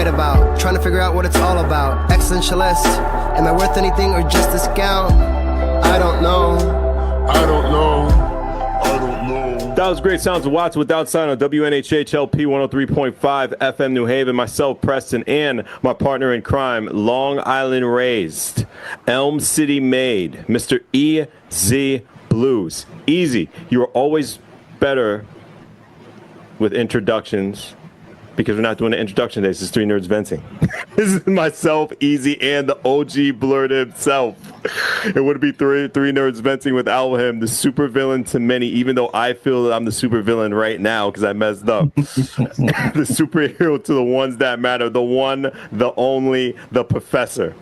write about. Trying to figure out what it's all about. Existentialist. Am I worth anything or just discount? I don't know. I don't know. I don't know. That was Great Sounds of Watts Without Sound on WNHHLP 103.5 FM New Haven. Myself, Preston, and my partner in crime, Long Island raised, Elm City made, Mr. EZ BlueZ. Easy. You are always better with introductions because we're not doing the introduction days. It's Three Nerds Venting. This is myself, Easy, and the OG Blurred himself. It would be three Nerds Venting without him, the super villain to many, even though I feel that I'm the super villain right now because I messed up. The superhero to the ones that matter, the one, the only, the professor.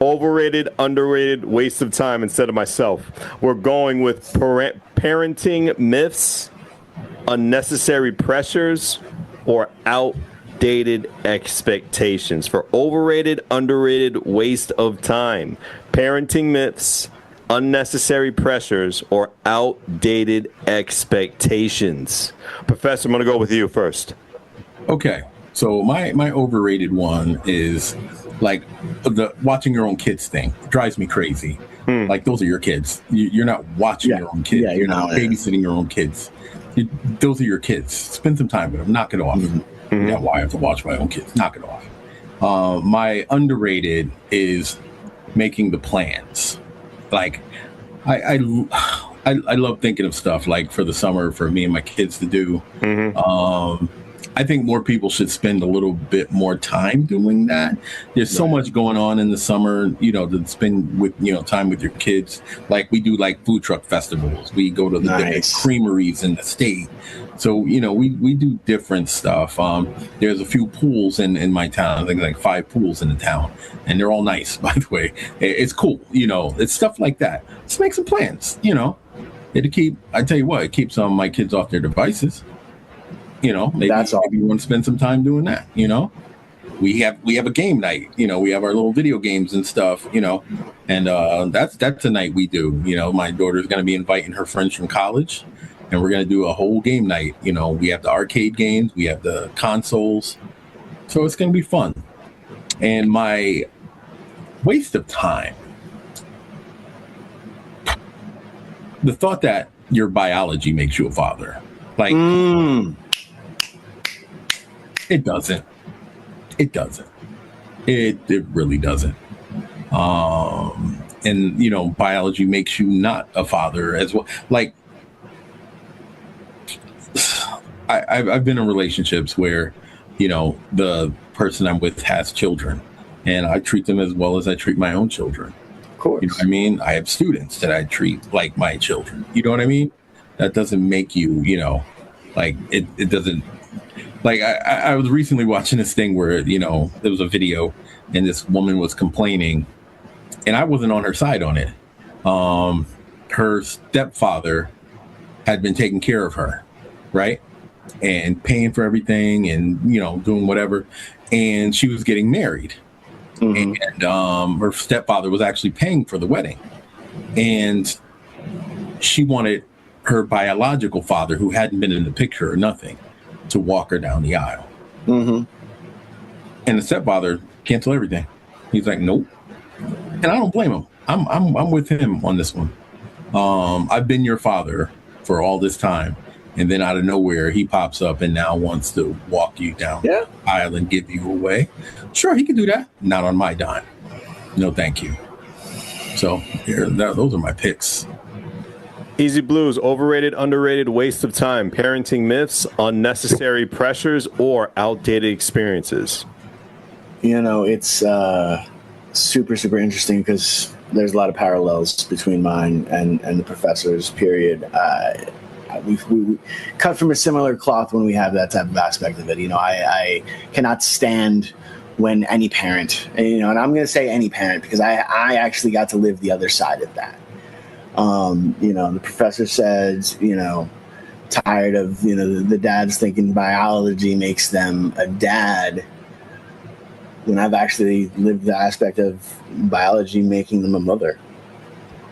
Overrated, underrated, waste of time instead of myself. We're going with parenting myths, unnecessary pressures, or outdated expectations. For overrated, underrated, waste of time, parenting myths, unnecessary pressures, or outdated expectations. Professor, I'm going to go with you first. Okay, so my overrated one is like the watching your own kids thing. It drives me crazy. Like, those are your kids. You're not watching your own kids. Yeah, you're not babysitting your own kids. Those are your kids. Spend some time with them. Knock it off. Yeah, why I have to watch my own kids? Knock it off. My underrated is making the plans. Like, I love thinking of stuff like for the summer for me and my kids to do. I think more people should spend a little bit more time doing that. There's so much going on in the summer, to spend with, time with your kids. Like, we do like food truck festivals. We go to the different creameries in the state. So, we do different stuff. There's a few pools in my town. I think like 5 pools in the town, and they're all nice, by the way. It's cool. It's stuff like that. Let's make some plans, I tell you what, it keeps my kids off their devices. Maybe you want to spend some time doing that. We have a game night. We have our little video games and stuff. And that's a night we do. My daughter's going to be inviting her friends from college, and we're going to do a whole game night. We have the arcade games, we have the consoles, so it's going to be fun. And my waste of time, the thought that your biology makes you a father, like. It doesn't. It doesn't. It really doesn't. And biology makes you not a father as well. Like, I've been in relationships where, the person I'm with has children, and I treat them as well as I treat my own children. Of course. You know what I mean? I have students that I treat like my children. You know what I mean? That doesn't make you, like it doesn't. Like, I was recently watching this thing where, there was a video and this woman was complaining, and I wasn't on her side on it. Her stepfather had been taking care of her, right? And paying for everything and, doing whatever. And she was getting married. And her stepfather was actually paying for the wedding. And she wanted her biological father, who hadn't been in the picture or nothing, to walk her down the aisle. And the stepfather canceled everything. He's like, nope. And I don't blame him. I'm with him on this one. I've been your father for all this time, and then out of nowhere he pops up and now wants to walk you down the aisle and give you away. Sure, he can do that. Not on my dime. No, thank you. So those are my picks. EZ BlueZ, overrated, underrated, waste of time, parenting myths, unnecessary pressures, or outdated experiences. It's super, super interesting because there's a lot of parallels between mine and the professor's, period. We cut from a similar cloth when we have that type of aspect of it. I cannot stand when any parent, and I'm going to say any parent because I actually got to live the other side of that. The professor says, tired of, the dads thinking biology makes them a dad, when I've actually lived the aspect of biology making them a mother.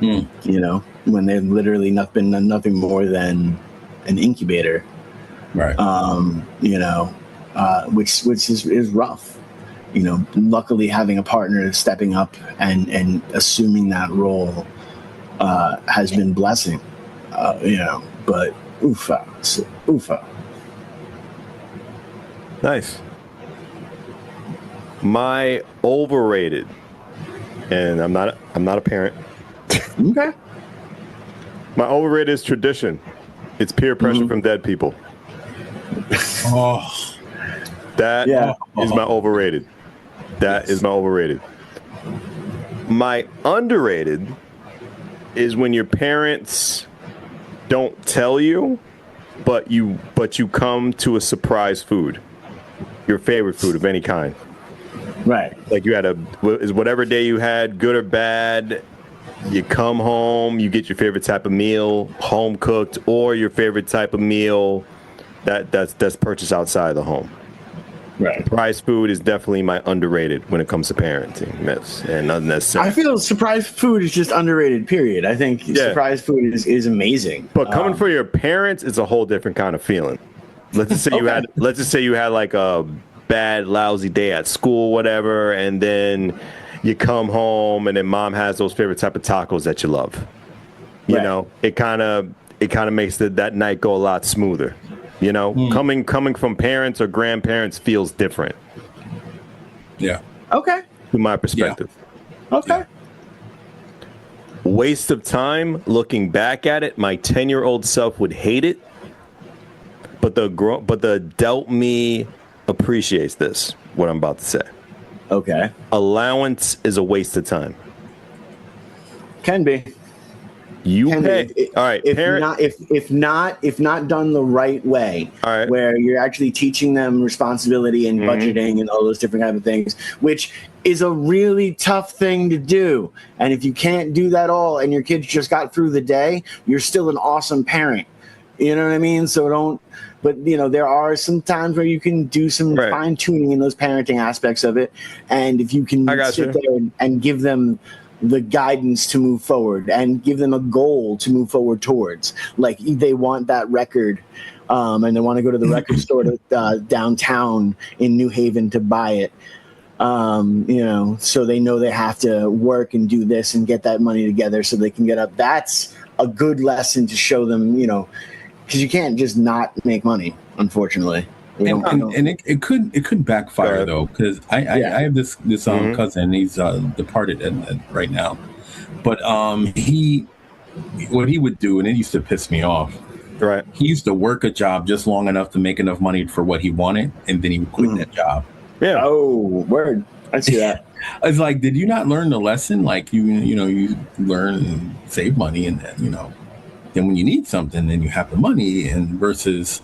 When they've literally been nothing more than an incubator. Right. Which is rough. luckily having a partner stepping up and assuming that role has been blessing. But oofa. Nice. My overrated, and I'm not a parent. Okay. My overrated is tradition. It's peer pressure from dead people. Oh, That is my overrated. That is my overrated. My underrated is when your parents don't tell you, but you come to a surprise food, your favorite food of any kind. Right. Like you had whatever day you had, good or bad. You come home, you get your favorite type of meal, home cooked, or your favorite type of meal that's purchased outside the home. Right. Surprise food is definitely my underrated when it comes to parenting myths, and not necessarily. I feel surprise food is just underrated, period. I think surprise food is amazing. But coming from your parents is a whole different kind of feeling. Let's just say you had like a bad, lousy day at school, whatever, and then you come home and then mom has those favorite type of tacos that you love. You know, it kind of makes that night go a lot smoother. You know, coming from parents or grandparents feels different. Yeah. Okay. To my perspective. Yeah. Okay. Waste of time. Looking back at it, my 10-year-old self would hate it, but the adult me appreciates this. What I'm about to say. Okay. Allowance is a waste of time. Can be. You pay. All right. If not done the right way, all right, where you're actually teaching them responsibility and budgeting and all those different kind of things, which is a really tough thing to do. And if you can't do that all, and your kids just got through the day, you're still an awesome parent. You know what I mean? So don't. But there are some times where you can do some fine tuning in those parenting aspects of it, and if you can sit there and give them the guidance to move forward and give them a goal to move forward towards. Like they want that record, and they want to go to the record store downtown in New Haven to buy it. So they know they have to work and do this and get that money together so they can get up. That's a good lesson to show them, because you can't just not make money, unfortunately. And it could backfire though, because I have this cousin. He's departed right now, but what he would do, and it used to piss me off. Right. He used to work a job just long enough to make enough money for what he wanted, and then he would quit that job. Yeah. Oh, word. I see that. It's like, did you not learn the lesson? Like you learn and save money, and then when you need something, then you have the money, and versus.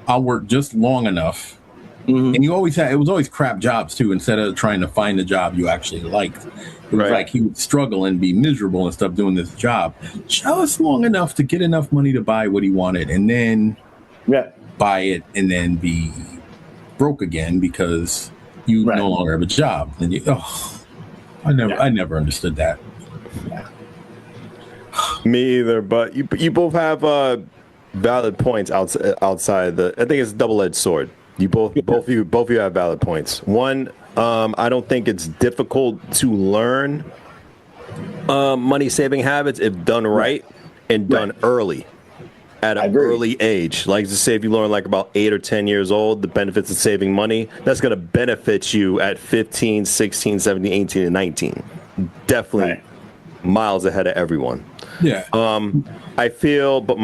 I'll work just long enough, and it was always crap jobs too. Instead of trying to find a job you actually liked, it was like he would struggle and be miserable and stuff doing this job just long enough to get enough money to buy what he wanted, and then buy it, and then be broke again because you no longer have a job. And I never understood that. Me either, but you both have valid points outside the. I think it's a double-edged sword. Both of you have valid points. One, I don't think it's difficult to learn money saving habits if done right and done early at an early age. Like to say if you learn like about 8 or 10 years old, the benefits of saving money, that's going to benefit you at 15, 16, 17, 18, and 19. Definitely miles ahead of everyone. Yeah. I feel, but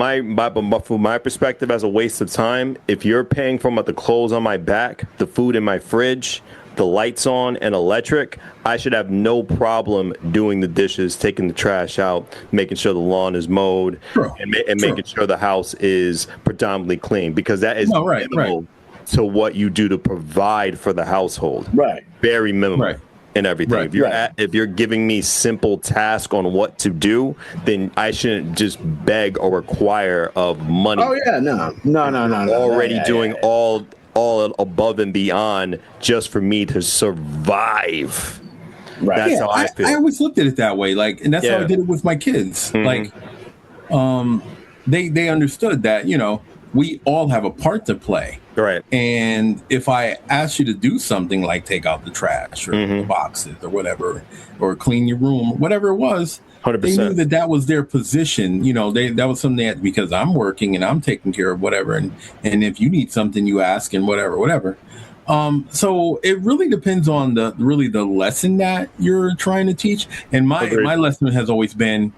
from my perspective, as a waste of time, if you're paying for the clothes on my back, the food in my fridge, the lights on, and electric, I should have no problem doing the dishes, taking the trash out, making sure the lawn is mowed, and making sure the house is predominantly clean, because that is minimal to what you do to provide for the household. Right. Very minimal. And everything. If you're giving me simple tasks on what to do, then I shouldn't just beg or require of money. Oh yeah, no. Already doing all above and beyond just for me to survive. Right. That's how I feel. I always looked at it that way, and that's how I did it with my kids. Like, they understood that we all have a part to play. Right. And if I ask you to do something like take out the trash or the boxes or whatever, or clean your room, whatever it was, 100%. they knew that that was their position. You know, that was something that, because I'm working and I'm taking care of whatever. And if you need something, you ask and whatever. So it really depends on the lesson that you're trying to teach. And my lesson has always been,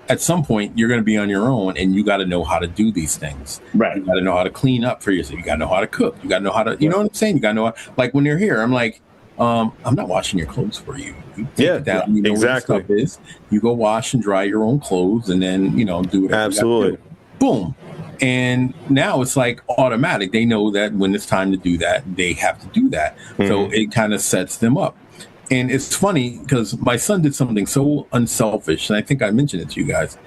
at some point you're going to be on your own and you got to know how to do these things. Right. You got to know how to clean up for yourself. You got to know how to cook. You got to know how to, you know what I'm saying? You got to know, like when they're here, I'm like, I'm not washing your clothes for you. You take it down, you know exactly. where the stuff is. You go wash and dry your own clothes and then, you know, do whatever. Absolutely. You gotta do. Boom. And now it's like automatic. They know that when it's time to do that, they have to do that. So it kind of sets them up. And it's funny because my son did something so unselfish, and I think I mentioned it to you guys.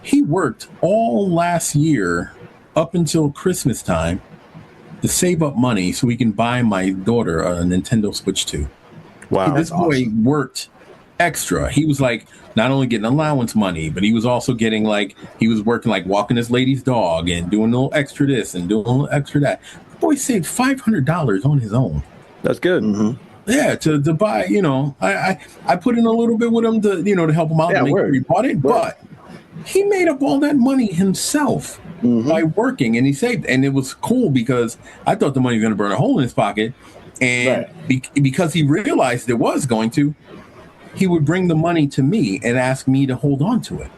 He worked all last year up until Christmas time to save up money so we can buy my daughter a Nintendo Switch 2. Wow. This boy worked extra. He was like not only getting allowance money, but he was also getting he was working walking his lady's dog and doing a little extra this and doing a little extra that. The boy saved $500 on his own. That's good. Yeah, to buy, you know, I put in a little bit with him to, you know, to help him out to make sure he bought it, but he made up all that money himself by working, and he saved. And it was cool because I thought the money was going to burn a hole in his pocket, and because he realized it was going to, he would bring the money to me and ask me to hold on to it.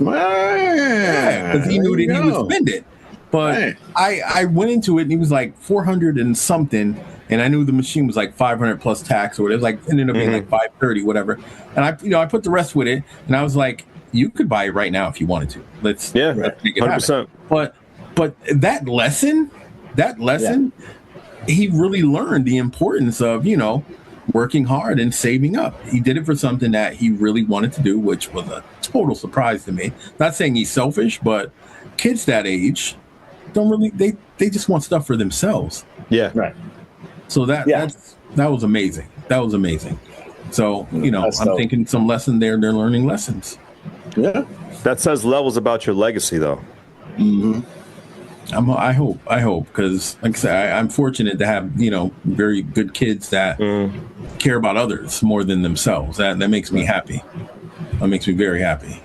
Yeah, because he knew that he would spend it. But I went into it and he was like 400 and something. And I knew the machine was like 500 plus tax or whatever. It was ended up being like 530, whatever. And I put the rest with it. And I was like, you could buy it right now if you wanted to. Let's make it 100%. Happen. But that lesson, he really learned the importance of, you know, working hard and saving up. He did it for something that he really wanted to do, which was a total surprise to me. Not saying he's selfish, but kids that age don't really, they just want stuff for themselves. Yeah. Right. So that was amazing. That was amazing. So, you know, I'm thinking some lesson there. They're learning lessons. Yeah. That says levels about your legacy, though. I hope, because like I said, I'm fortunate to have, you know, very good kids that care about others more than themselves. That makes me happy. That makes me very happy.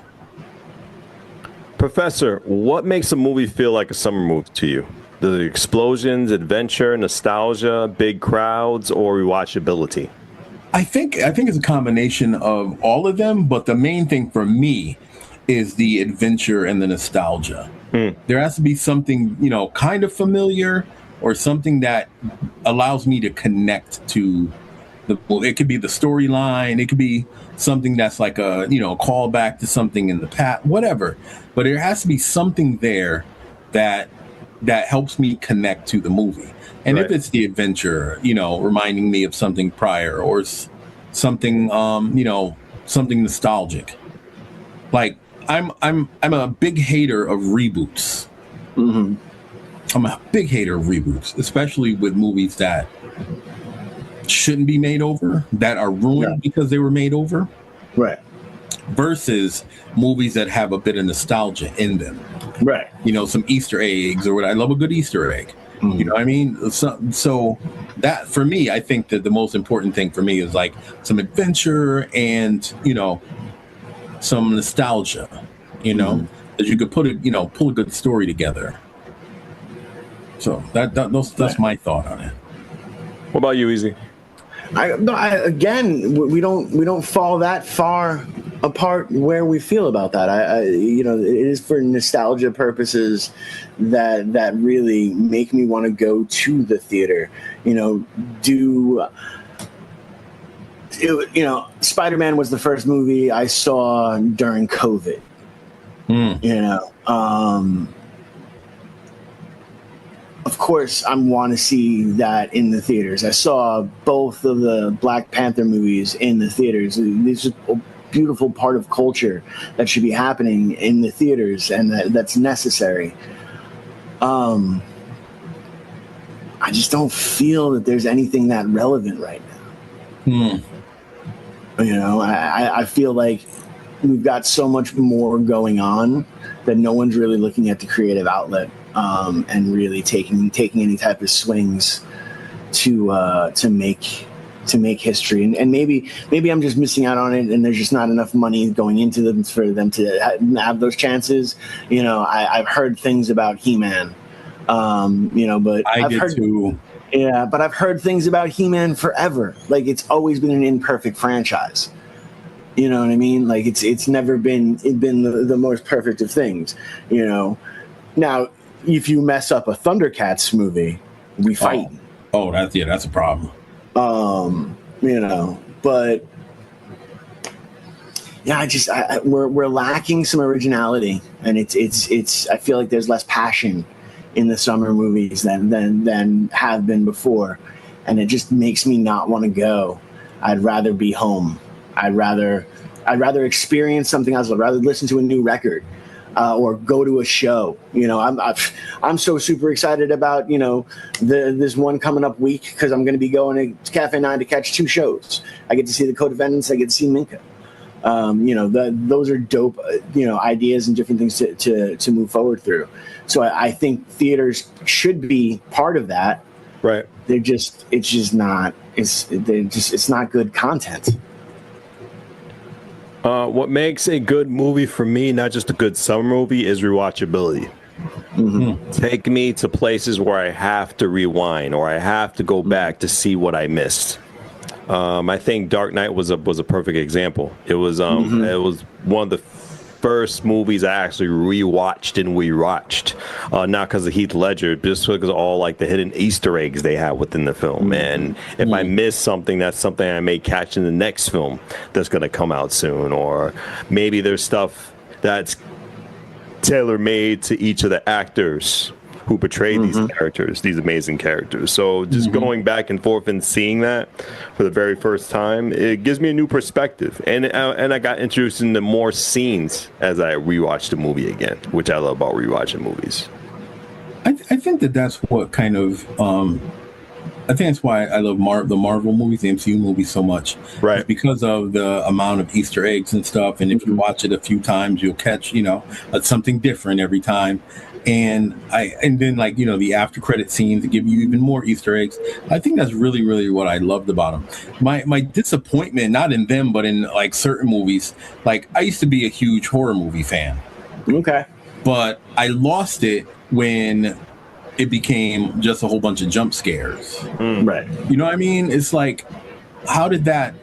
Professor, what makes a movie feel like a summer movie to you? The explosions, adventure, nostalgia, big crowds, or rewatchability? I think it's a combination of all of them, but the main thing for me is the adventure and the nostalgia. There has to be something, you know, kind of familiar or something that allows me to connect to it could be the storyline, it could be something that's like a, you know, callback to something in the past, whatever. But there has to be something there that helps me connect to the movie. And if it's the adventure, you know, reminding me of something prior or something, you know, something nostalgic. Like I'm a big hater of reboots. I'm a big hater of reboots, especially with movies that shouldn't be made over, that are ruined because they were made over. Right. Versus movies that have a bit of nostalgia in them. Right. You know, some Easter eggs or what. I love a good Easter egg. You know what I mean? So that, for me, I think that the most important thing for me is like some adventure and, you know, some nostalgia, you know, that you could pull a good story together. So that's my thought on it. What about you, Easy? Again, we don't fall that far apart where we feel about that. You know, it is for nostalgia purposes that really make me want to go to the theater. You know, you know, Spider-Man was the first movie I saw during COVID. You know, of course, I want to see that in the theaters. I saw both of the Black Panther movies in the theaters. This is a beautiful part of culture that should be happening in the theaters, and that's necessary. I just don't feel that there's anything that relevant right now. You know, I feel like we've got so much more going on that no one's really looking at the creative outlet and really taking any type of swings to make history. And maybe I'm just missing out on it, and there's just not enough money going into them for them to have those chances. I've heard things about He-Man, but I've heard too. Yeah, but I've heard things about He-Man forever. Like, it's always been an imperfect franchise. You know what I mean? Like, it's never been the most perfect of things. Now if you mess up a Thundercats movie, we fight. Oh, that's a problem. But yeah, we're lacking some originality, and it's I feel like there's less passion in the summer movies than have been before, and it just makes me not want to go. I'd rather be home. I'd rather experience something else. I'd rather listen to a new record. Or go to a show. I'm so super excited about this one coming up week, because I'm going to be going to Cafe 9 to catch 2 shows. I get to see the Co-Defendants. I get to see Minka. Those are dope ideas and different things to move forward through. So I think theaters should be part of that. Right. It's not good content. What makes a good movie for me, not just a good summer movie, is rewatchability. Mm-hmm. Take me to places where I have to rewind or I have to go back to see what I missed. I think Dark Knight was a perfect example. It was it was one of the first movies I actually rewatched and rewatched, not because of Heath Ledger, just because of all like the hidden Easter eggs they have within the film. And if I miss something, that's something I may catch in the next film that's going to come out soon, or maybe there's stuff that's tailor-made to each of the actors who portrayed these characters, these amazing characters. So just going back and forth and seeing that for the very first time, it gives me a new perspective. And I got introduced into more scenes as I rewatched the movie again, which I love about rewatching movies. I think that's what kind of... I think that's why I love the Marvel movies, the MCU movies so much. Right. It's because of the amount of Easter eggs and stuff. And if you watch it a few times, you'll catch, something different every time. And then the after credit scenes to give you even more Easter eggs. I think that's really, really what I loved about them. My disappointment, not in them, but in like certain movies. Like, I used to be a huge horror movie fan. Okay. But I lost it when it became just a whole bunch of jump scares. Right. You know what I mean? It's like, how did that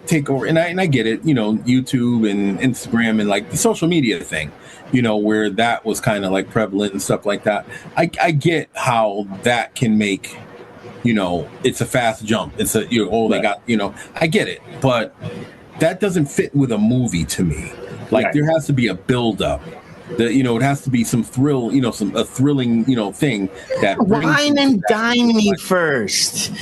take over? And I get it, YouTube and Instagram and like the social media thing, where that was kind of like prevalent and stuff like that. I get how that can make, it's a fast jump. It's a, they got, I get it. But that doesn't fit with a movie to me. Like, there has to be a build up. It has to be some thrill, a thrilling, thing that wine and dine me first.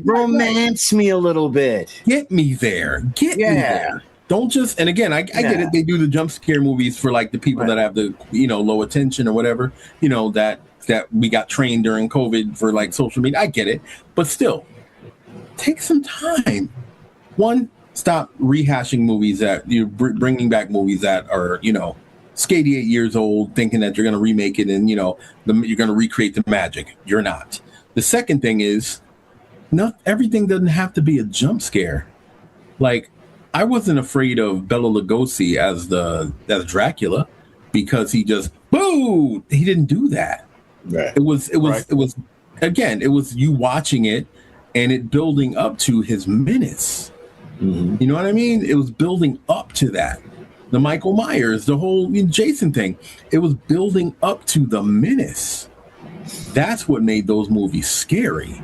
Romance me a little bit. Get me there. Get me there. Don't just, and again, I get it. They do the jump scare movies for like the people that have the, low attention or whatever, that we got trained during COVID for like social media. I get it. But still, take some time. One, stop rehashing movies that you're bringing back movies that are, 88 years old, thinking that you're going to remake it and, you're going to recreate the magic. You're not. The second thing is, not everything doesn't have to be a jump scare. Like, I wasn't afraid of Bela Lugosi as Dracula because he just, boo! He didn't do that. Right. It was again, it was you watching it and it building up to his menace. You know what I mean? It was building up to that. The Michael Myers, the whole Jason thing. It was building up to the menace. That's what made those movies scary.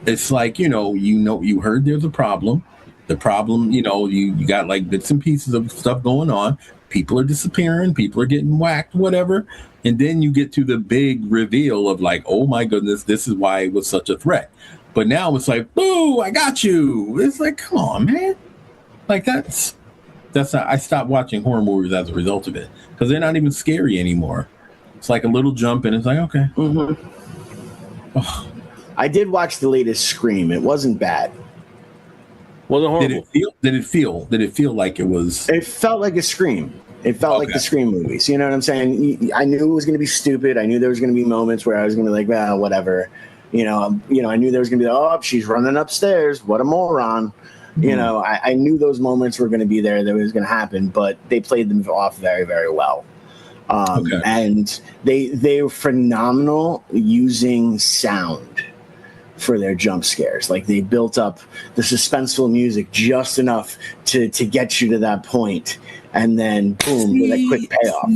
It's like, you heard there's a problem. The problem, you got like bits and pieces of stuff going on. People are disappearing. People are getting whacked, whatever. And then you get to the big reveal of like, oh my goodness, this is why it was such a threat. But now it's like, boo, I got you. It's like, come on, man. Like that's not, I stopped watching horror movies as a result of it because they're not even scary anymore. It's like a little jump and it's like, okay. I did watch the latest Scream. It wasn't bad. Wasn't horrible. Did it feel like it was? It felt like a Scream. It felt like the Scream movies. You know what I'm saying? I knew it was going to be stupid. I knew there was going to be moments where I was going to be like, well, whatever. I knew there was going to be, oh, she's running upstairs. What a moron. I knew those moments were going to be there. That was going to happen, but they played them off very, very well. And they were phenomenal using sound for their jump scares. Like, they built up the suspenseful music just enough to get you to that point, and then boom, with a quick payoff.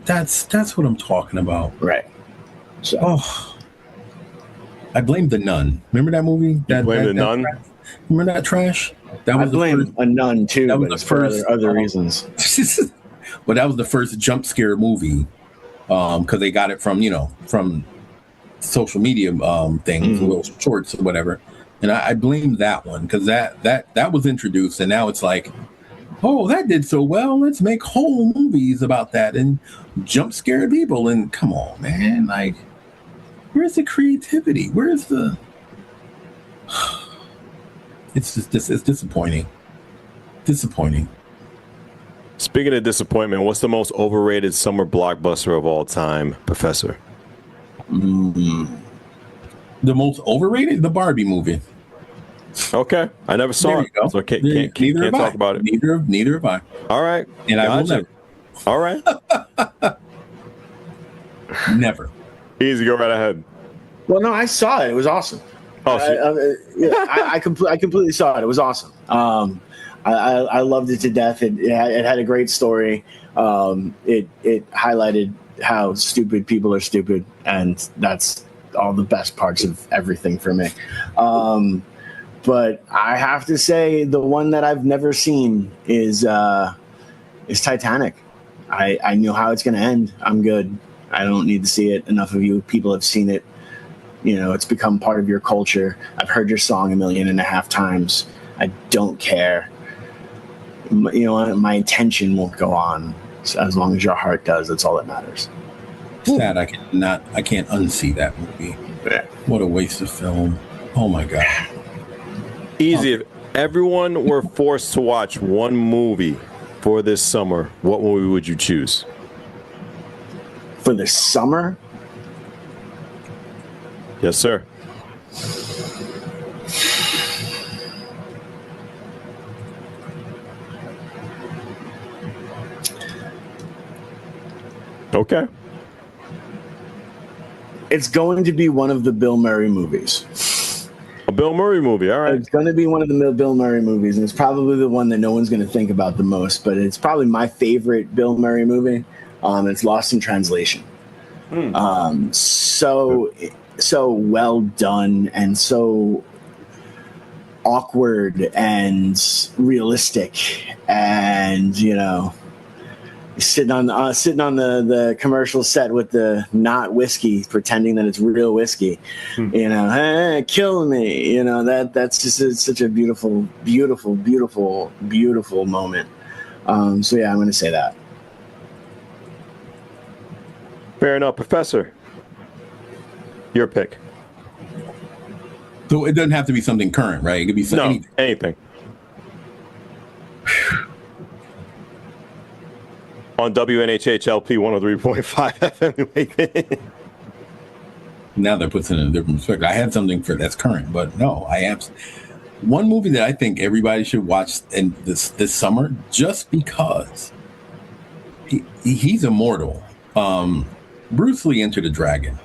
That's what I'm talking about. Right. So I blame The Nun. Remember that movie? Blame The Nun? Remember that trash? I blame A Nun too, that was but the for first other reasons. But that was the first jump scare movie, because they got it from social media things, little shorts or whatever. And I blame that one, because that was introduced, and now it's like, oh, that did so well, let's make whole movies about that and jump scare people. And come on, man, like, where's the creativity? Where's the it's disappointing. Speaking of disappointment, what's the most overrated summer blockbuster of all time, Professor? The most overrated? The Barbie movie. Okay, I never saw it, so can't talk about it. Neither have I. All right, and I will never. All right, never. Easy, go right ahead. Well, no, I saw it. It was awesome. I completely saw it. It was awesome. I loved it to death. It had a great story. It highlighted how stupid people are stupid, and that's all the best parts of everything for me. But I have to say, the one that I've never seen is Titanic. I knew how it's going to end. I'm good. I don't need to see it. Enough of you people have seen it. It's become part of your culture. I've heard your song 1.5 million times. I don't care. My intention won't go on. So as long as your heart does, that's all that matters. Sad. I can't unsee that movie. Yeah. What a waste of film. Oh my God. Easy. If everyone were forced to watch one movie for this summer, what movie would you choose? For the summer? Yes, sir. Okay. It's going to be one of the Bill Murray movies. A Bill Murray movie, all right. It's going to be one of the Bill Murray movies, and it's probably the one that no one's going to think about the most, but it's probably my favorite Bill Murray movie. It's Lost in Translation. So well done and so awkward and realistic, and sitting on the commercial set with the not whiskey, pretending that it's real whiskey. Hey, kill me. That's just such a beautiful moment. So yeah, I'm going to say that. Fair enough, Professor. Your pick. So it doesn't have to be something current, right? It could be anything. On WNHHLP 103.5 FM. Now that puts it in a different perspective. I had something that's current, but no, I am. One movie that I think everybody should watch in this summer, just because he's immortal. Bruce Lee Enter the Dragon.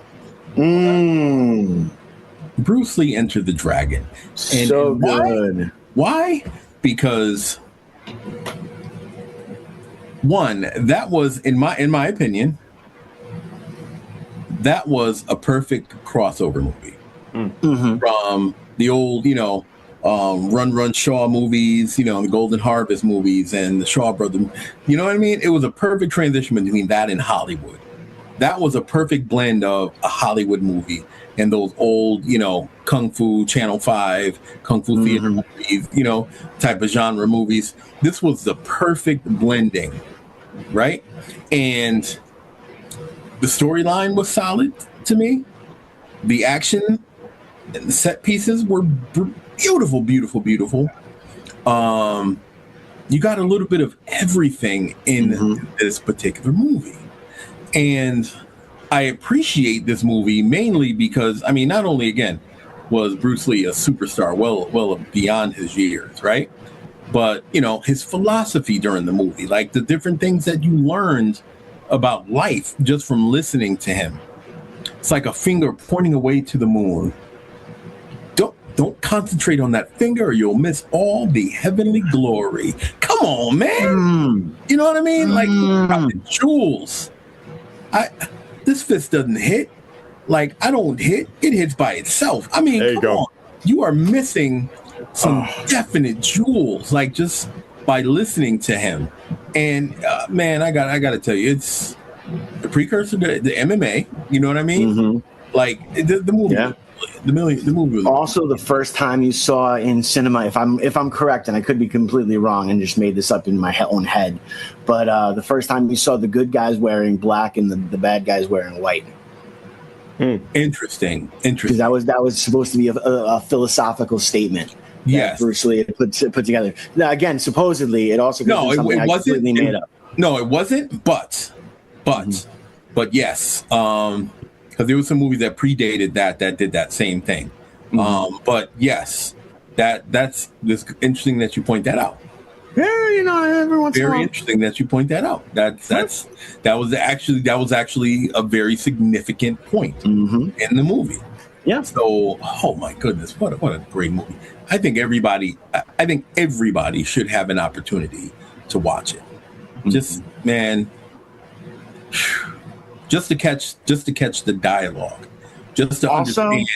Bruce Lee Enter the Dragon. And so good. Why? Because one, that was in my opinion, that was a perfect crossover movie from the old, Run Shaw movies, the Golden Harvest movies and the Shaw Brothers. You know what I mean? It was a perfect transition between that and Hollywood. That was a perfect blend of a Hollywood movie and those old, Kung Fu Channel 5, Kung Fu theater movies, type of genre movies. This was the perfect blending, right? And the storyline was solid to me. The action and the set pieces were beautiful. You got a little bit of everything in this particular movie. And I appreciate this movie mainly because, I mean, not only, again, was Bruce Lee a superstar well beyond his years, right? But, you know, his philosophy during the movie, like the different things that you learned about life just from listening to him. It's like a finger pointing away to the moon. Don't concentrate on that finger or you'll miss all the heavenly glory. Come on, man. You know what I mean? Like, the jewels. This fist doesn't hit. Like, I don't hit. It hits by itself. I mean, come on. You are missing some definite jewels, like just by listening to him. And man, I got to tell you, it's the precursor to the MMA. You know what I mean? Like the movie. Yeah. The movie was also the first time you saw in cinema, if I'm correct, and I could be completely wrong and just made this up in my own head, but the first time you saw the good guys wearing black and the bad guys wearing white. Interesting. Because that was supposed to be a philosophical statement. Yes, Bruce Lee had put together. Now, again, supposedly it also it wasn't completely made up. No, it wasn't. But yes. Because there was some movies that predated that did that same thing. But yes, that's interesting that you point that out. Yeah, you know, everyone's very interesting that you point that out. That was actually a very significant point in the movie. Yeah. So, oh my goodness, what a great movie! I think everybody should have an opportunity to watch it. Just man. Just to catch the dialogue, just to also understand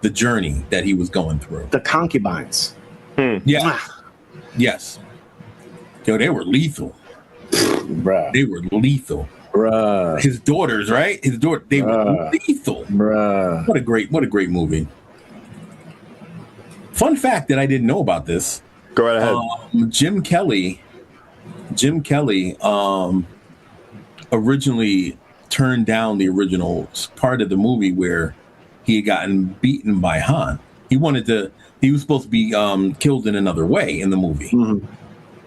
the journey that he was going through. The concubines. Yeah. Yes. Yo, they were lethal. Bruh. They were lethal. Bruh. His daughters, right? They were lethal. Bruh. What a great movie. Fun fact that I didn't know about this. Go right ahead. Jim Kelly originally turned down the original part of the movie where he had gotten beaten by Han. He was supposed to be killed in another way in the movie.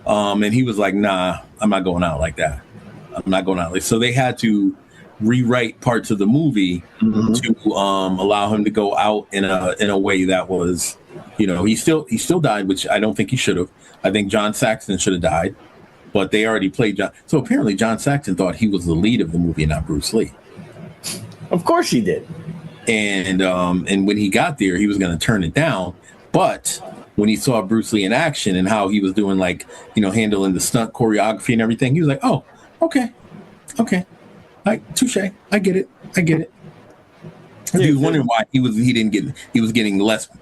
And he was like, nah, I'm not going out like that. So they had to rewrite parts of the movie to allow him to go out in a way that was, you know, he still died, which I don't think he should have. I think John Saxon should have died. But they already played John. So apparently John Saxon thought he was the lead of the movie, not Bruce Lee. Of course he did. And when he got there, he was going to turn it down. But when he saw Bruce Lee in action and how he was doing, like, you know, handling the stunt choreography and everything, he was like, oh, okay. Like, touche. I get it. He was wondering why he was getting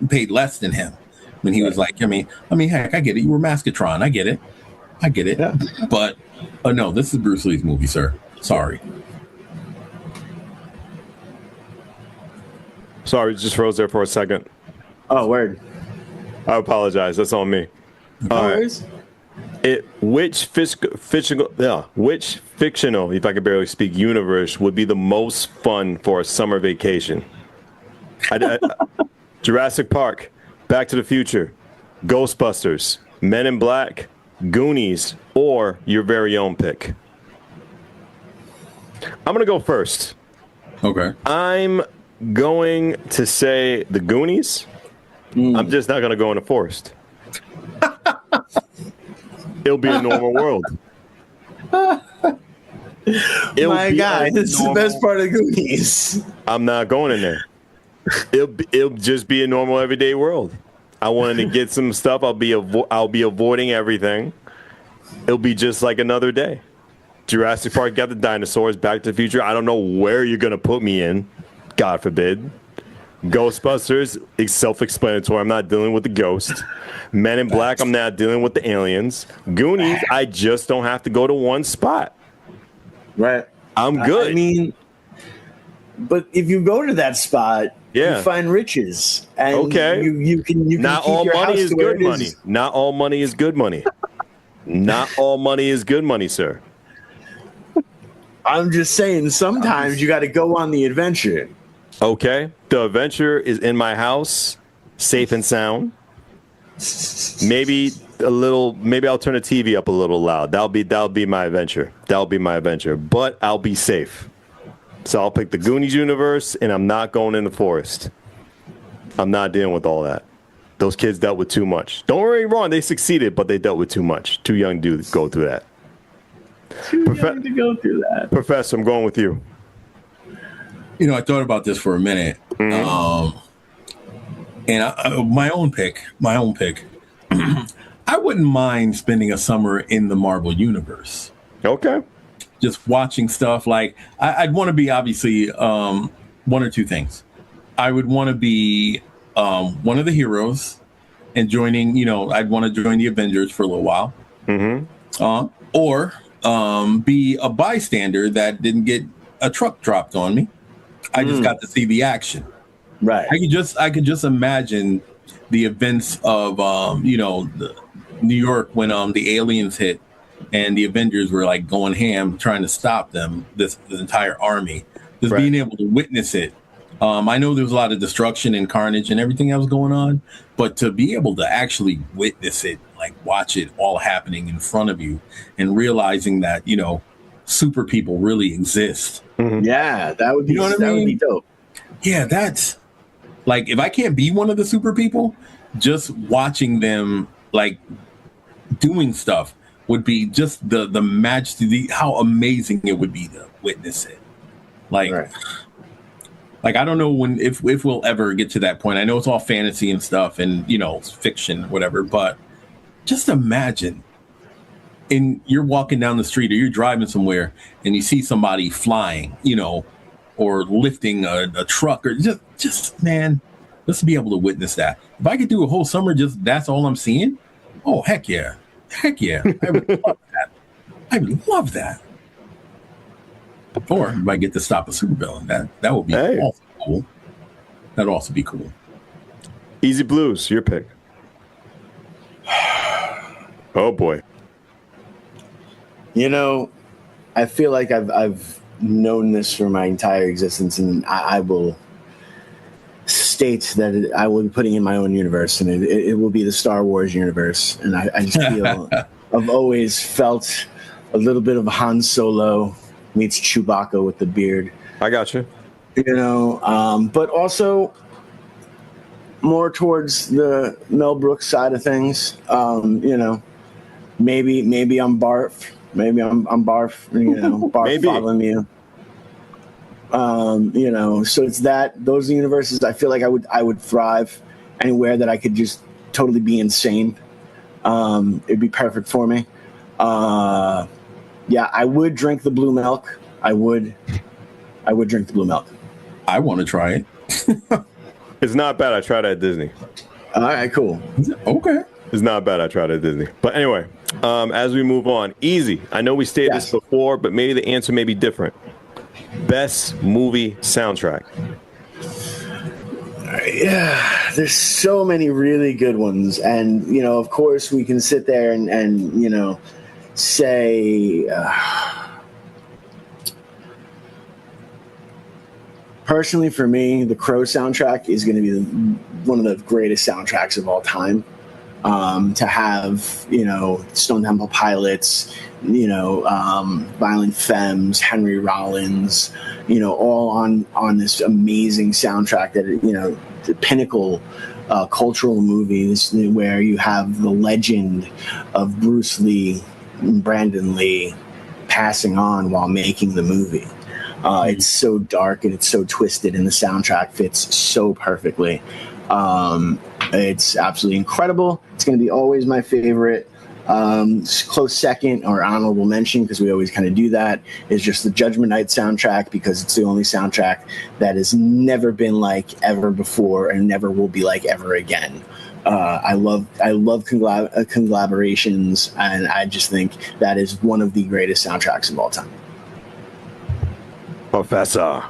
paid less than him. When he was like, I mean, heck, I get it. You were Maskatron. I get it. Yeah. But no, this is Bruce Lee's movie, sir. Sorry, just froze there for a second. Oh, word. I apologize. That's on me. All right. Which fictional, if I could barely speak, universe would be the most fun for a summer vacation? Jurassic Park, Back to the Future, Ghostbusters, Men in Black, Goonies, or your very own pick? I'm going to go first. Okay. I'm going to say the Goonies. I'm just not going to go in the forest. It'll be a normal world. My God, this is the best part of Goonies. I'm not going in there. It'll just be a normal everyday world. I wanted to get some stuff. I'll be avoiding everything. It'll be just like another day. Jurassic Park got the dinosaurs. Back to the Future, I don't know where you're gonna put me in. God forbid. Ghostbusters, it's self-explanatory. I'm not dealing with the ghost. Men in Black, I'm not dealing with the aliens. Goonies, I just don't have to go to one spot. Right. I'm good. I mean, but if you go to that spot, you find riches. And okay. You can not keep all your money house is to where good it money. is. Not all money is good money. Not all money is good money, sir. I'm just saying, sometimes you got to go on the adventure. Okay. The adventure is in my house, safe and sound. Maybe a little. Maybe I'll turn the TV up a little loud. That'll be my adventure. But I'll be safe. So I'll pick the Goonies universe, and I'm not going in the forest. I'm not dealing with all that. Those kids dealt with too much. Don't worry, wrong. They succeeded, but they dealt with too much. Too young to go through that. Too young to go through that. Professor, I'm going with you. I thought about this for a minute. And my own pick. I wouldn't mind spending a summer in the Marvel universe. Okay. Just watching stuff like I'd want to be obviously one or two things. I would want to be one of the heroes and joining, I'd want to join the Avengers for a little while. Or be a bystander that didn't get a truck dropped on me. I just got to see the action. Right. I could just imagine the events of the New York when the aliens hit and the Avengers were like going ham trying to stop them, this entire army. Just being able to witness it. I know there was a lot of destruction and carnage and everything that was going on, but to be able to actually witness it, like watch it all happening in front of you and realizing that, super people really exist. Yeah, that would be, would be dope. Yeah, that's like, if I can't be one of the super people, just watching them like doing stuff would be just the majesty, how amazing it would be to witness it. Like, like I don't know if we'll ever get to that point. I know it's all fantasy and stuff, and fiction, whatever. But just imagine, you're walking down the street or you're driving somewhere, and you see somebody flying, or lifting a truck, or just man, let's be able to witness that. If I could do a whole summer, just that's all I'm seeing. Oh heck yeah, I would love that. I would love that. Or if I get to stop a supervillain, that would be also cool. That'd also be cool. Easy Blues, your pick. Oh boy. I feel like I've known this for my entire existence, and I will state that I will be putting in my own universe, and it will be the Star Wars universe. And I just feel I've always felt a little bit of Han Solo meets Chewbacca with the beard. I got you. But also more towards the Mel Brooks side of things. Maybe I'm Barf. Maybe I'm Barf. Barf Maybe. following you. So it's those universes. I feel like I would thrive anywhere that I could just totally be insane. It'd be perfect for me. Yeah, I would drink the blue milk. I would drink the blue milk. I want to try it. It's not bad. I tried it at Disney. All right, cool. Okay. It's not bad. I tried it at Disney. But anyway, as we move on, easy. I know we stated this before, but maybe the answer may be different. Best movie soundtrack. Yeah, there's so many really good ones, and of course, we can sit there and say. Personally, for me, the Crow soundtrack is going to be one of the greatest soundtracks of all time. To have, Stone Temple Pilots, Violent Femmes, Henry Rollins, all on this amazing soundtrack that, the pinnacle cultural movies where you have the legend of Bruce Lee and Brandon Lee passing on while making the movie. It's so dark and it's so twisted, and the soundtrack fits so perfectly. It's absolutely incredible. It's going to be always my favorite. Close second or honorable mention, because we always kind of do that, is just the Judgment Night soundtrack, because it's the only soundtrack that has never been like ever before and never will be like ever again. I love collaborations, and I just think that is one of the greatest soundtracks of all time. Professor.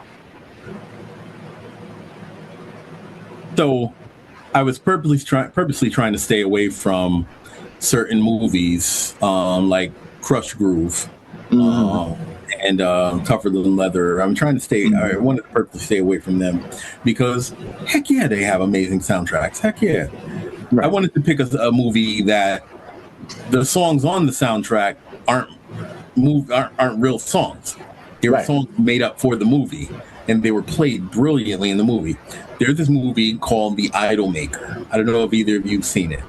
So I was purposely trying to stay away from certain movies like Crush Groove and Tougher Than Leather. I'm trying to stay. I wanted to purposely stay away from them because, heck yeah, they have amazing soundtracks. Heck yeah. Right. I wanted to pick a movie that the songs on the soundtrack aren't real songs. They were songs made up for the movie, and they were played brilliantly in the movie. There's this movie called The Idolmaker. I don't know if either of you've seen it.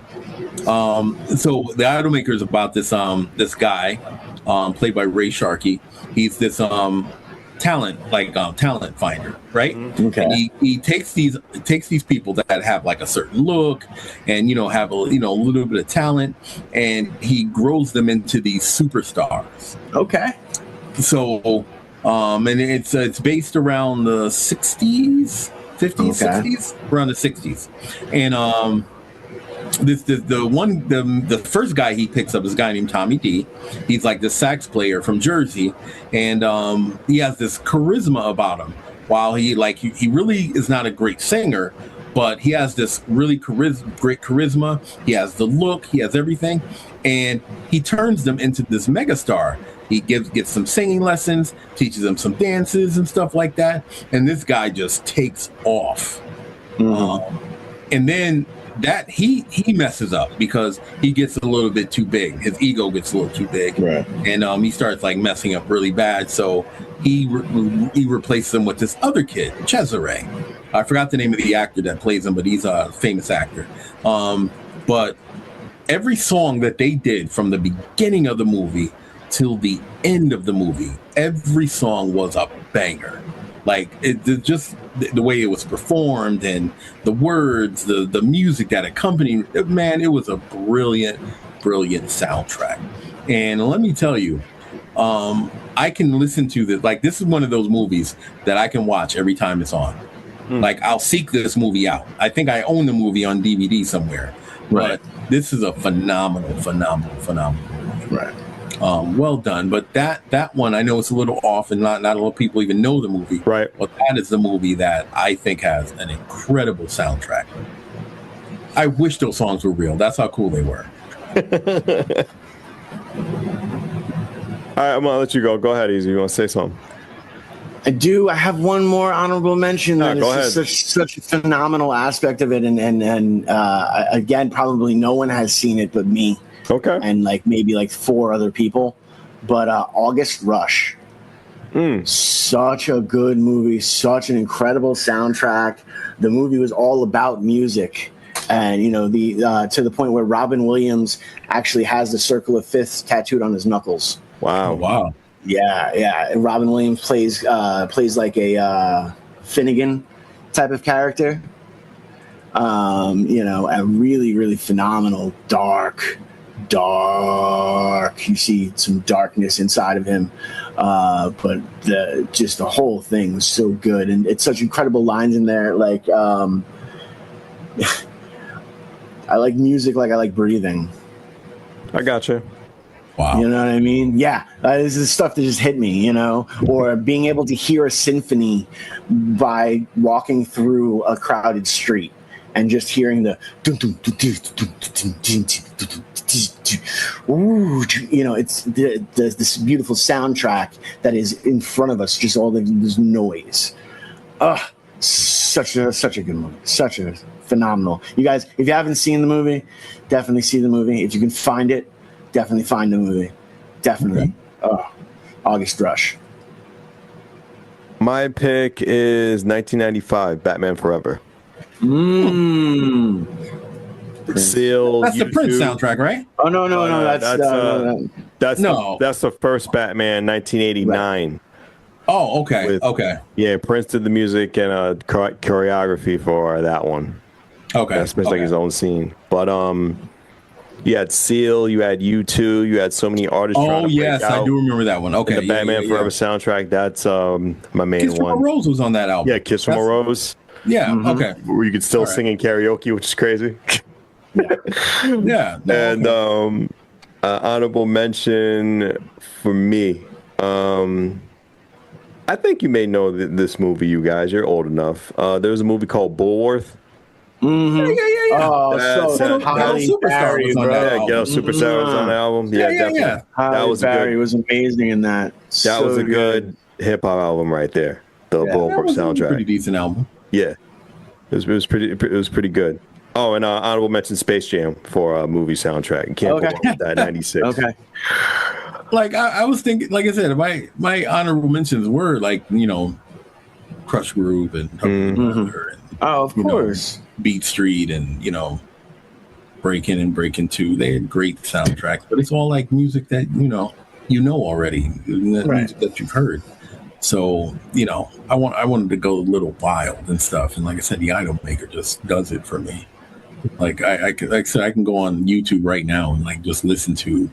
So The Idolmaker is about this guy, played by Ray Sharkey. He's this talent finder, right? Okay. And he takes these people that have like a certain look and have a little bit of talent, and he grows them into these superstars. Okay. So and it's based around the 60s, 50s, 60s, around the 60s. And the first guy he picks up is a guy named Tommy D. He's like the sax player from Jersey, and he has this charisma about him. While he really is not a great singer, but he has this really great charisma. He has the look, he has everything, and he turns them into this megastar. He gets some singing lessons, teaches them some dances and stuff like that, and this guy just takes off. And then that he messes up because he gets a little bit too big. His ego gets a little too big, right? And he starts like messing up really bad. So he replaces him with this other kid, Cesare. I forgot the name of the actor that plays him, but he's a famous actor. But every song that they did from the beginning of the movie till the end of the movie, every song was a banger. Like just the way it was performed and the words, the music that accompanied it, man, it was a brilliant soundtrack. And let me tell you, I can listen to this. Like, this is one of those movies that I can watch every time it's on. Like, I'll seek this movie out. I think I own the movie on DVD somewhere. Right. But this is a phenomenal movie. Right. Well done, but that one, I know it's a little off, and not a lot of people even know the movie. Right. But that is the movie that I think has an incredible soundtrack. I wish those songs were real. That's how cool they were. All right, I'm gonna let you go. Go ahead, Easy. You want to say something? I do. I have one more honorable mention. Yeah, That go is ahead. such a phenomenal aspect of it, and again, probably no one has seen it but me. Okay. And maybe 4 other people, but August Rush. Such a good movie, such an incredible soundtrack. The movie was all about music, and to the point where Robin Williams actually has the Circle of Fifths tattooed on his knuckles. Wow. Yeah. Robin Williams plays like a Finnegan type of character. A really, really phenomenal, dark. You see some darkness inside of him, but the whole thing was so good, and it's such incredible lines in there. Like, I like music like I like breathing. I got you. Wow. You know what I mean? Yeah, this is stuff that just hit me, or being able to hear a symphony by walking through a crowded street and just hearing the it's this beautiful soundtrack that is in front of us, just all this noise. Such a good movie, such a phenomenal. You guys, if you haven't seen the movie, definitely see the movie. If you can find it, definitely find the movie. Definitely. August Rush. My pick is 1995, Batman Forever. Seal. That's the Prince soundtrack, right? Oh no, that's the first Batman, 1989. Right. Oh, okay. Okay. Yeah, Prince did the music and choreography for that one. Okay. That's like his own scene. But you had Seal, you had U2, you had so many artists. Oh yes, I do remember that one. Okay. And the Batman Forever soundtrack. That's my main Kiss one. From a Rose was on that album. Yeah, Kiss from a Rose. Yeah. Okay. Where you could still sing in karaoke, which is crazy. Yeah. And honorable mention for me. I think you may know this movie, you guys. You're old enough. There was a movie called Bullworth. Yeah. Oh, Ghetto Superstar was on that album. Ghetto Superstar was on the album. Yeah, definitely. Yeah. That was Barry good. was amazing in that. That was a good hip hop album right there. The Bullworth That was a soundtrack. pretty decent album. Yeah, it was pretty good. Oh, and honorable mention Space Jam for a movie soundtrack. You can't go wrong with that. 96. Okay. Like I was thinking, like I said, my honorable mentions were like, Crush Groove and, and Oh, of course. Beat Street and Breakin' and Breakin' 2. They had great soundtracks, but it's all like music that already, music that you've heard. So I wanted to go a little wild and stuff, and like I said, the Idolmaker just does it for me. Like I said, I can go on YouTube right now and like just listen to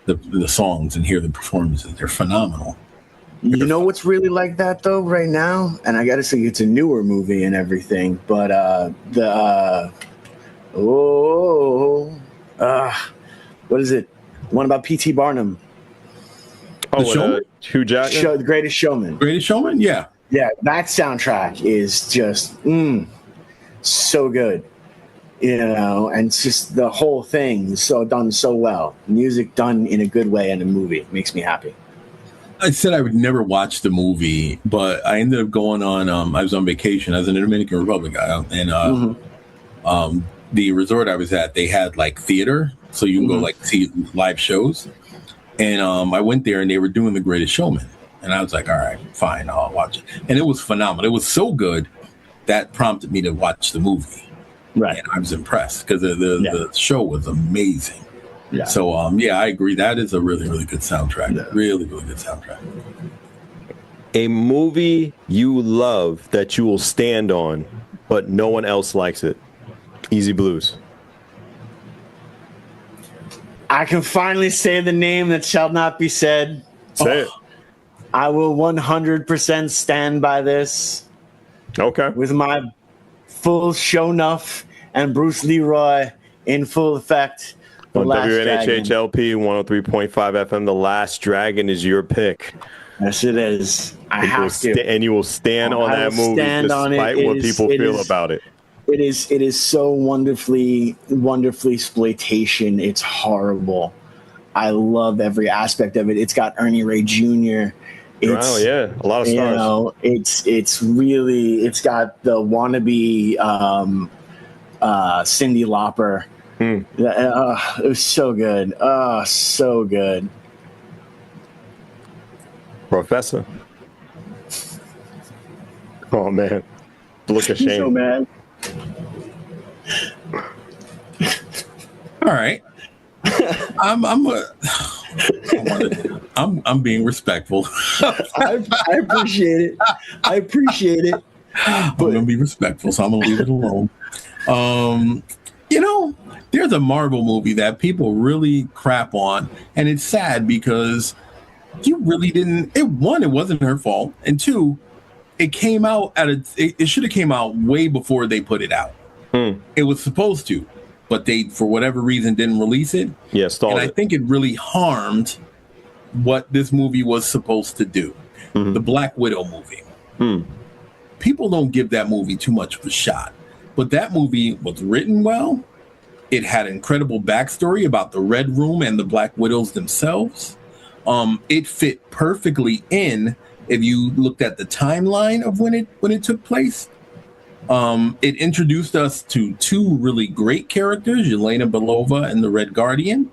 the songs and hear the performances. They're phenomenal. You know what's really like that though right now, and I got to say it's a newer movie and everything, but what is it? The one about P.T. Barnum. Oh, The Showman? Hugh Jackman? The Greatest Showman. Greatest Showman? Yeah. Yeah, that soundtrack is just so good. And it's just the whole thing is done so well. Music done in a good way in a movie makes me happy. I said I would never watch the movie, but I ended up going on. I was on vacation. I was in the Dominican Republic, and the resort I was at, they had like theater, so you can go like see live shows. And I went there, and they were doing The Greatest Showman, and I was like, all right, fine, I'll watch it. And it was phenomenal. It was so good that prompted me to watch the movie. Right. And I was impressed because the show was amazing. Yeah. So, I agree. That is a really, really good soundtrack. Yeah. Really, really good soundtrack. A movie you love that you will stand on, but no one else likes it. Easy Blues. I can finally say the name that shall not be said. Say it. I will 100% stand by this. Okay. With my full show enough and Bruce Leroy in full effect. On WNHHLP 103.5 FM, The Last Dragon is your pick. Yes, it is. I have to. And you will stand on that movie despite what people feel about it. It is so wonderfully exploitation. It's horrible. I love every aspect of it. It's got Ernie Ray Jr. Wow, yeah, a lot of stars. It's got the wannabe Cyndi Lauper. It was so good. Oh, so good. Professor. Oh man, look of shame. So mad. All right. I'm being respectful. I appreciate it. I'm gonna be respectful, so I'm gonna leave it alone. There's a Marvel movie that people really crap on, and it's sad because you really didn't. It wasn't her fault, and two, it came out it should have came out way before they put it out. It was supposed to, but they, for whatever reason, didn't release it. Yeah, stalled. And I think it really harmed what this movie was supposed to do. The Black Widow movie. People don't give that movie too much of a shot, but that movie was written well. It had incredible backstory about the Red Room and the Black Widows themselves. It fit perfectly in if you looked at the timeline of when it took place. It introduced us to two really great characters, Yelena Belova and the Red Guardian.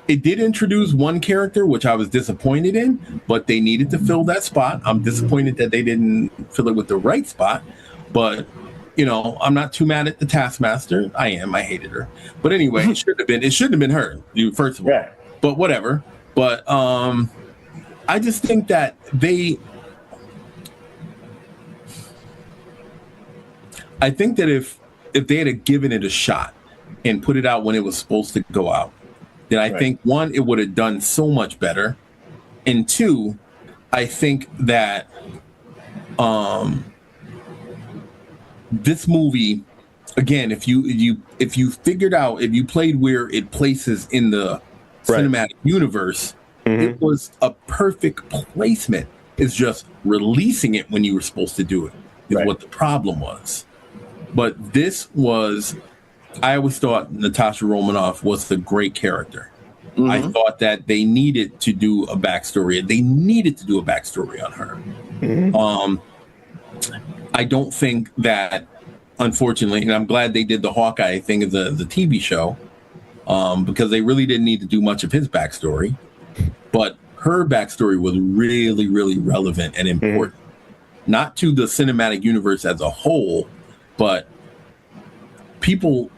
It did introduce one character, which I was disappointed in, but they needed to fill that spot. I'm disappointed that they didn't fill it with the right spot, but I'm not too mad at the Taskmaster. I hated her. But anyway, it shouldn't have been her, first of all. Yeah. But whatever. But I just think that I think that if they had given it a shot and put it out when it was supposed to go out, then I think, one, it would have done so much better. And two, I think that this movie, again, if you figured out, if you played where it places in the cinematic universe, it was a perfect placement. It's just releasing it when you were supposed to do it is what the problem was. But this was, I always thought Natasha Romanoff was the great character. I thought that they needed to do a backstory. They needed to do a backstory on her. I don't think that unfortunately, and I'm glad they did the Hawkeye thing as the TV show, because they really didn't need to do much of his backstory, but her backstory was really, really relevant and important, not to the cinematic universe as a whole, but people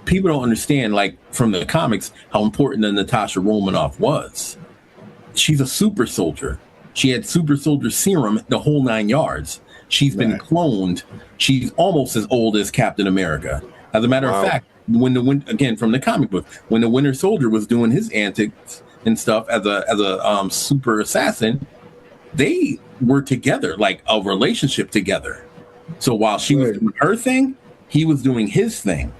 don't understand, like from the comics, how important the Natasha Romanoff was. She's a super soldier. She had super soldier serum, the whole 9 yards. She's been cloned. She's almost as old as Captain America. As a matter of fact, again from the comic book, when the Winter Soldier was doing his antics and stuff as a super assassin, they were together, like a relationship together. So while she was doing her thing, he was doing his thing.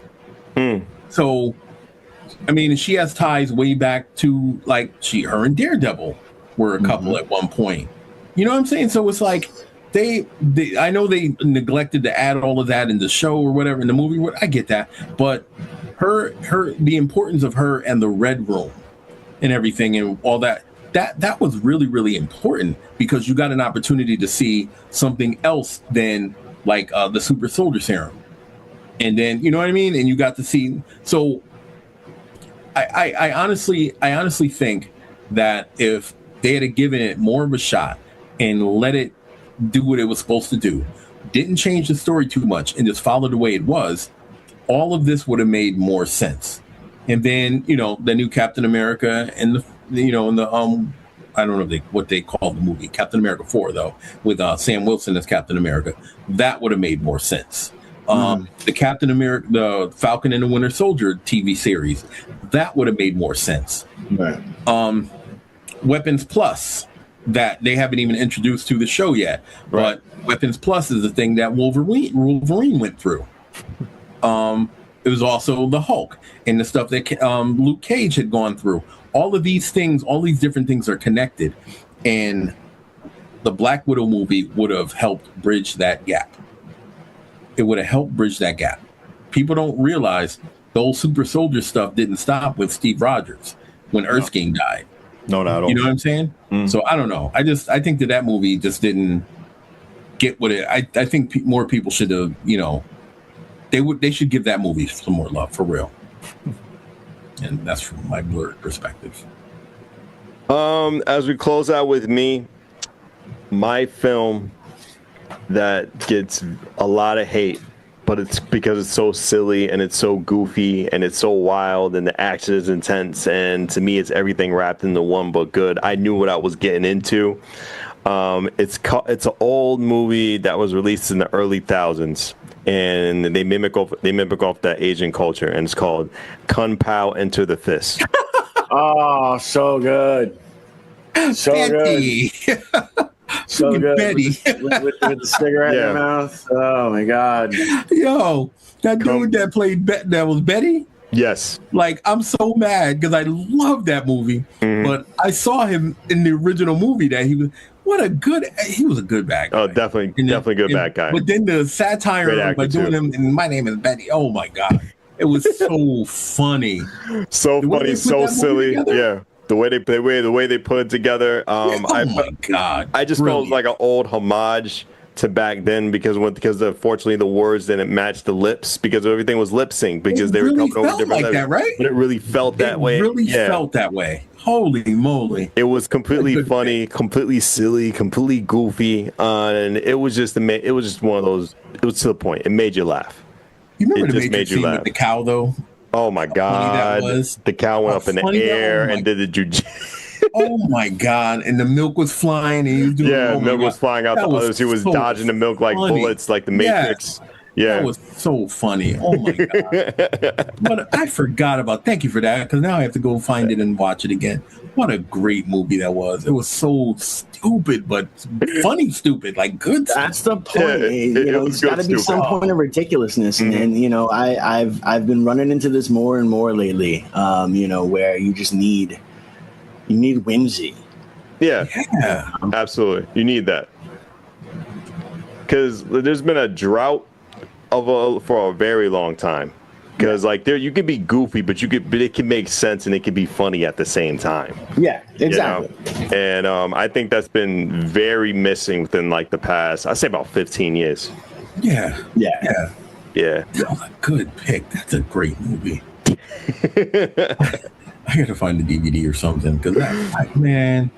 So, I mean, she has ties way back to like her and Daredevil were a couple at one point. You know what I'm saying? So it's like they I know they neglected to add all of that in the show or whatever in the movie. I get that, but the importance of her and the Red Room and everything and all that was really, really important, because you got an opportunity to see something else than like the super soldier serum. And then, you know what I mean? And you got to see. So I honestly think that if they had given it more of a shot and let it do what it was supposed to do, didn't change the story too much, and just followed the way it was, all of this would have made more sense. And then, you know, the new Captain America and I don't know what they call the movie, Captain America 4, though, with Sam Wilson as Captain America, that would have made more sense. The Captain America, the Falcon and the Winter Soldier TV series, that would have made more sense. Right. Weapons Plus, that they haven't even introduced to the show yet, but Weapons Plus is the thing that Wolverine went through. It was also the Hulk and the stuff that Luke Cage had gone through. All of these things, all these different things are connected, and the Black Widow movie would have helped bridge that gap. It would have helped bridge that gap. People don't realize the old super soldier stuff didn't stop with Steve Rogers when Erskine died. No, not at all. You know what I'm saying? So I don't know. I think that movie just didn't get what it. I think more people should have. You know, they should give that movie some more love, for real. And that's from my blurred perspective. As we close out with me, my film that gets a lot of hate, but it's because it's so silly and it's so goofy and it's so wild and the action is intense, and to me it's everything wrapped into one but good. I knew what I was getting into. It's an old movie that was released in the early thousands, and they mimic off that Asian culture, and it's called Kung Pao Enter the Fist. Oh, so good. So Betty. good. So good. Betty. With the cigarette in her mouth. Oh my God. Yo, that dude that played that was Betty. Yes. Like, I'm so mad because I love that movie, but I saw him in the original movie that he was a good bad guy. Oh, definitely good bad guy. But then the satire by doing him, and my name is Betty. Oh my God, it was so funny. So funny, so silly. Yeah. The way they put it together. My God. I just felt like an old homage to back then, because unfortunately the words didn't match the lips, because everything was lip sync, because they were coming over different like that, right? But it really felt that way. Felt that way. Holy moly! It was completely funny, completely silly, completely goofy, and it was just one of those. It was to the point. It made you laugh. You remember the Matrix scene with the cow, though? Oh my God! The cow went up in the air and did the jujitsu. Oh my God! And the milk was flying, and he was doing milk was flying out the others. He was dodging the milk like bullets, like the Matrix. Yeah, that was so funny. Oh my God! But I forgot about. Thank you for that, because now I have to go find it and watch it again. What a great movie that was! It was so stupid, but funny, stupid, like good. That's the point. There's got to be some point of ridiculousness, and I've been running into this more and more lately. Where you just need whimsy. Yeah, absolutely. You need that, because there's been a drought for a very long time. Because you could be goofy, but it can make sense and it can be funny at the same time. Yeah, exactly. And I think that's been very missing within like the past, I'd say about 15 years. Yeah. Yeah. That was a good pick. That's a great movie. I gotta find the DVD or something because man,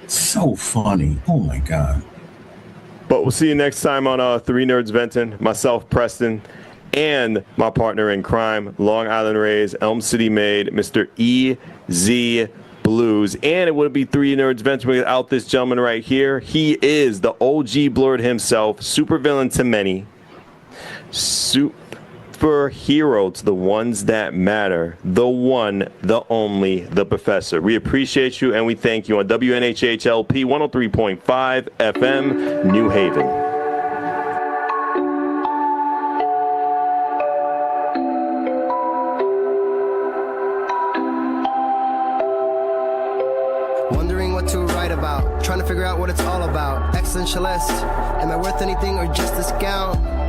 so funny. Oh my god. But we'll see you next time on Three Nerds Venting. Myself, Preston, and my partner in crime, Long Island Raised, Elm City Made, Mr. EZ BlueZ. And it would be Three Nerds Venting without this gentleman right here. He is the OG Blurred himself, supervillain to many, superhero to the ones that matter, the one, the only, the professor. We appreciate you and we thank you on WNHHLP 103.5 FM, New Haven. Wondering what to write about, trying to figure out what it's all about. Existentialist, am I worth anything or just a scout?